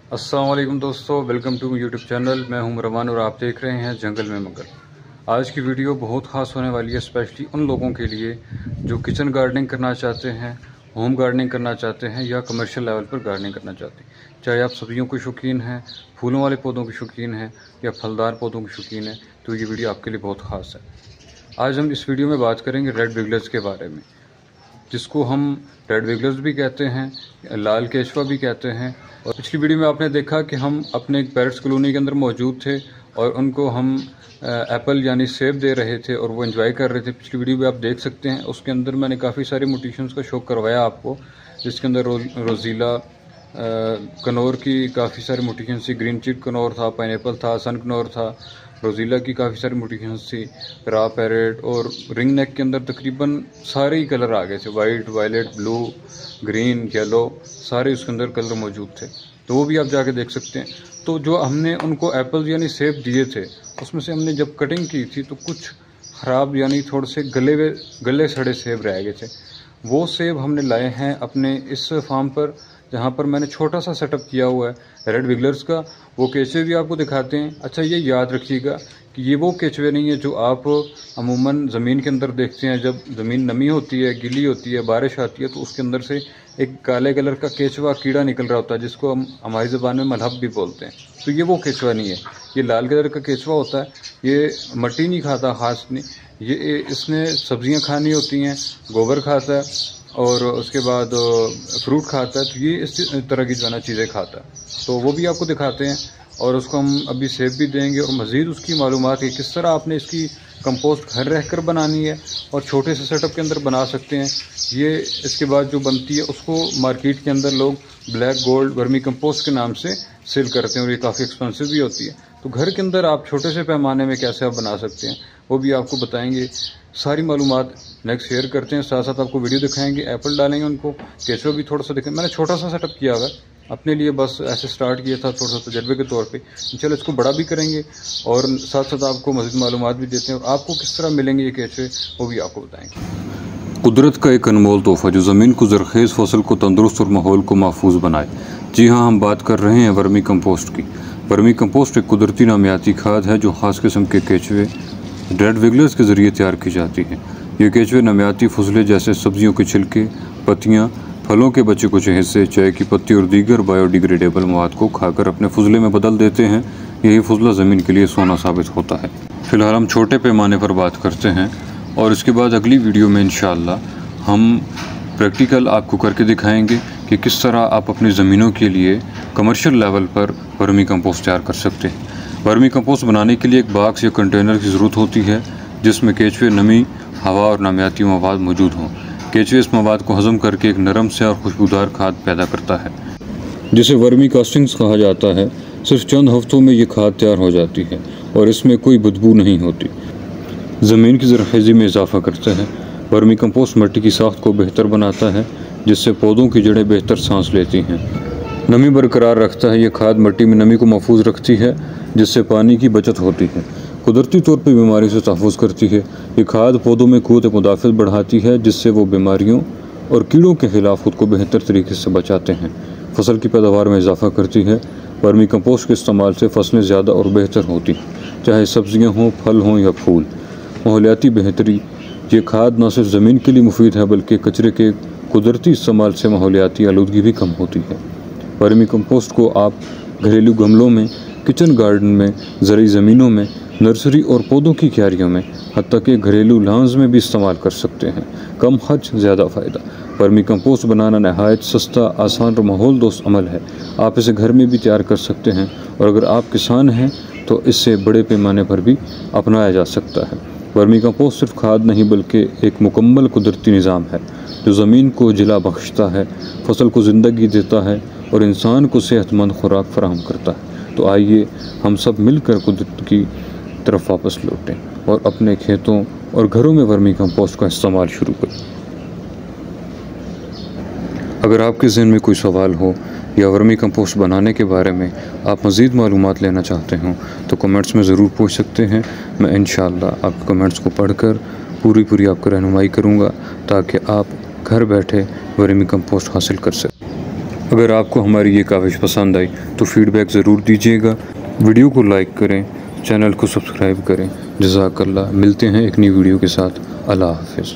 अस्सलाम वालेकुम दोस्तों, वेलकम टू यूट्यूब चैनल। मैं हूं रमान और आप देख रहे हैं जंगल में मंगल। आज की वीडियो बहुत ख़ास होने वाली है, स्पेशली उन लोगों के लिए जो किचन गार्डनिंग करना चाहते हैं, होम गार्डनिंग करना चाहते हैं या कमर्शियल लेवल पर गार्डनिंग करना चाहते हैं। चाहे आप सब्जियों के शौकीन हैं, फूलों वाले पौधों के शौकीन हैं या फलदार पौधों के शौकीन हैं, तो ये वीडियो आपके लिए बहुत ख़ास है। आज हम इस वीडियो में बात करेंगे रेड विगलर्स के बारे में, जिसको हम रेड विगलर्स भी कहते हैं, लाल केचवा भी कहते हैं। और पिछली वीडियो में आपने देखा कि हम अपने एक पैरट्स कॉलोनी के अंदर मौजूद थे और उनको हम एप्पल यानी सेब दे रहे थे और वो एंजॉय कर रहे थे। पिछली वीडियो भी आप देख सकते हैं, उसके अंदर मैंने काफ़ी सारे म्यूटेशंस का शो करवाया आपको, जिसके अंदर रोज़ीला कनौर की काफ़ी सारी म्यूटेशंस थी, ग्रीन चिक कनौर था, पाइनएप्पल था, सन कनौर था, रोज़ीला की काफ़ी सारी म्यूटेशंस थी, रा पैरेट और रिंग नेक के अंदर तकरीबन सारे ही कलर आ गए थे, white, violet, blue, green, yellow, सारे उसके अंदर कलर मौजूद थे। तो वो भी आप जाके देख सकते हैं। तो जो हमने उनको एप्पल यानी सेब दिए थे, उसमें से हमने जब कटिंग की थी तो कुछ ख़राब यानी थोड़े से गले सड़े सेब रह गए थे। वो सेब हमने लाए हैं अपने इस फार्म पर, जहाँ पर मैंने छोटा सा सेटअप किया हुआ है रेड विगलर्स का। वो केचवे भी आपको दिखाते हैं। अच्छा, ये याद रखिएगा कि ये वो केचवे नहीं है जो आप अमूमन ज़मीन के अंदर देखते हैं। जब ज़मीन नमी होती है, गीली होती है, बारिश आती है, तो उसके अंदर से एक काले कलर का केचवा कीड़ा निकल रहा होता है, जिसको हम हमारी ज़बान में मलहब भी बोलते हैं। तो ये वो केचवा नहीं है, ये लाल कलर का केचवा होता है। ये मट्टी नहीं खाता, खास नहीं, ये इसने सब्जियां खानी होती हैं, गोबर खाता है और उसके बाद फ्रूट खाता है। तो ये इस तरह की जो है ना चीज़ें खाता है। तो वो भी आपको दिखाते हैं और उसको हम अभी सेब भी देंगे और मज़ीद उसकी मालूमात है किस तरह आपने इसकी कंपोस्ट घर रहकर बनानी है और छोटे से सेटअप के अंदर बना सकते हैं। ये इसके बाद जो बनती है उसको मार्केट के अंदर लोग ब्लैक गोल्ड वर्मी कंपोस्ट के नाम से सेल करते हैं और ये काफ़ी एक्सपेंसिव भी होती है। तो घर के अंदर आप छोटे से पैमाने में कैसे आप बना सकते हैं वो भी आपको बताएंगे। सारी मालूमात नेक्स्ट शेयर करते हैं, साथ साथ आपको वीडियो दिखाएंगे, एप्पल डालेंगे उनको, केचवा भी थोड़ा सा दिखाएंगे। मैंने छोटा सा सेटअप किया हुआ है अपने लिए, बस ऐसे स्टार्ट किया था थोड़ा सा तजर्बे के तौर पे। चलो इसको बड़ा भी करेंगे और साथ साथ आपको मज़ीद मालूमात भी देते हैं और आपको किस तरह मिलेंगे ये केचवे वो भी आपको बताएंगे। कुदरत का एक अनमोल तोहफा जो ज़मीन को ज़रख़ेज़, फसल को तंदुरुस्त और माहौल को महफूज बनाए। जी हाँ, हम बात कर रहे हैं वर्मी कंपोस्ट की। वर्मी कंपोस्ट एक कुदरती नामियाती खाद है जो ख़ास किस्म के केचवे रेड विगलर्स के ज़रिए तैयार की जाती है। ये केचवे नामियाती फजले जैसे सब्जियों के छिलके, पत्तियाँ, फलों के बचे कुछ हिस्से, चाय की पत्ती और दीगर बायोडिग्रेडेबल मवाद को खाकर अपने फजले में बदल देते हैं। यही फजला ज़मीन के लिए सोना साबित होता है। फ़िलहाल हम छोटे पैमाने पर बात करते हैं और इसके बाद अगली वीडियो में इंशाअल्लाह हम प्रैक्टिकल आपको करके दिखाएंगे कि किस तरह आप अपनी ज़मीनों के लिए कमर्शियल लेवल पर वर्मी कंपोस्ट तैयार कर सकते हैं। वर्मी कंपोस्ट बनाने के लिए एक बॉक्स या कंटेनर की ज़रूरत होती है जिसमें केचवे, नमी, हवा और नामियाती मवाद मौजूद हों। केचवे इस मवाद को हज़म करके एक नरम से और खुशबूदार खाद पैदा करता है जिसे वर्मी कास्टिंग्स कहा जाता है। सिर्फ चंद हफ्तों में ये खाद तैयार हो जाती है और इसमें कोई बदबू नहीं होती। ज़मीन की ज़रख़ेज़ी में इजाफा करता है। वर्मी कंपोस्ट मिट्टी की साख्त को बेहतर बनाता है जिससे पौधों की जड़ें बेहतर सांस लेती हैं। नमी बरकरार रखता है। ये खाद मिट्टी में नमी को महफूज रखती है जिससे पानी की बचत होती है। कुदरती तौर पर बीमारी से तहफ़्फ़ुज़ करती है। ये खाद पौधों में क़ुव्वत मुदाफ़अत बढ़ाती है जिससे वो बीमारियों और कीड़ों के ख़िलाफ़ खुद को बेहतर तरीके से बचाते हैं। फसल की पैदावार में इजाफा करती है। वर्मी कंपोस्ट के इस्तेमाल से फसलें ज़्यादा और बेहतर होती हैं, चाहे सब्ज़ियाँ हों, फल हों या फूल। माहौलियाती बेहतरी, ये खाद न सिर्फ ज़मीन के लिए मुफीद है बल्कि कचरे के कुदरती इस्तेमाल से माहौलियाती आलूदगी भी कम होती है। वर्मी कंपोस्ट को आप घरेलू गमलों में, किचन गार्डन में, ज़रूरी ज़मीनों में, नर्सरी और पौधों की क्यारियों में, हत्ता कि घरेलू लॉन्स में भी इस्तेमाल कर सकते हैं। कम खर्च, ज़्यादा फ़ायदा। वर्मी कंपोस्ट बनाना नहायत सस्ता, आसान और माहौल दोस्त अमल है। आप इसे घर में भी तैयार कर सकते हैं और अगर आप किसान हैं तो इससे बड़े पैमाने पर भी अपनाया जा सकता है। वर्मी कंपोस्ट सिर्फ खाद नहीं बल्कि एक मुकम्मल कुदरती निज़ाम है जो ज़मीन को जिला बख्शता है, फसल को ज़िंदगी देता है और इंसान को सेहतमंद खुराक फराहम करता है। तो आइए हम सब मिलकर कुदरत की तरफ वापस लौटें और अपने खेतों और घरों में वर्मी कंपोस्ट का इस्तेमाल शुरू करें। अगर आपके ज़हन में कोई सवाल हो या वर्मी कंपोस्ट बनाने के बारे में आप मज़ीद मालूमात लेना चाहते हों तो कमेंट्स में ज़रूर पूछ सकते हैं। मैं इंशाअल्लाह आपके कमेंट्स को पढ़कर पूरी आपको रहनुमाई करूँगा ताकि आप घर बैठे वर्मी कंपोस्ट हासिल कर सकें। अगर आपको हमारी ये काविश पसंद आई तो फीडबैक ज़रूर दीजिएगा। वीडियो को लाइक करें, चैनल को सब्सक्राइब करें। जज़ाकल्लाह। मिलते हैं एक नई वीडियो के साथ। अल्लाह हाफ़िज़।